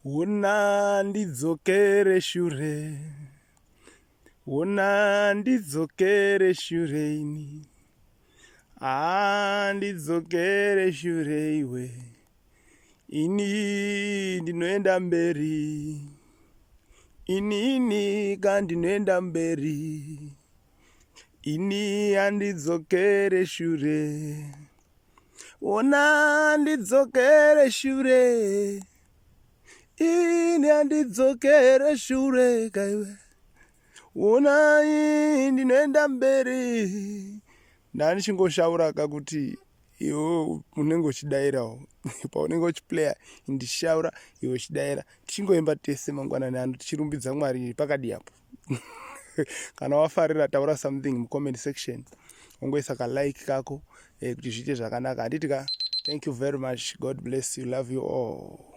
Una ndidzokere shure, una ndidzokere shure ini, ndidzokere shure iwe, ini ndinoenda mberi, ini kandinoenda mberi, ini handidzokere shure, una ndidzokere shure, ini handidzokere shure kaiwe, una ndinoenda mberi. Ndanichingoshawura kakuti iwe unenge uchidairawo paunenge uchiplaya ndishaura iwe uchidaira, tichingoimba tese mangwanani ano tichirumbidza Mwari pakadi apo. Kana wafarira taura something mucomment section, ongoisa like kako kuti zviite zvakanaka. Handiti ka, thank you very much, God bless you, love you all.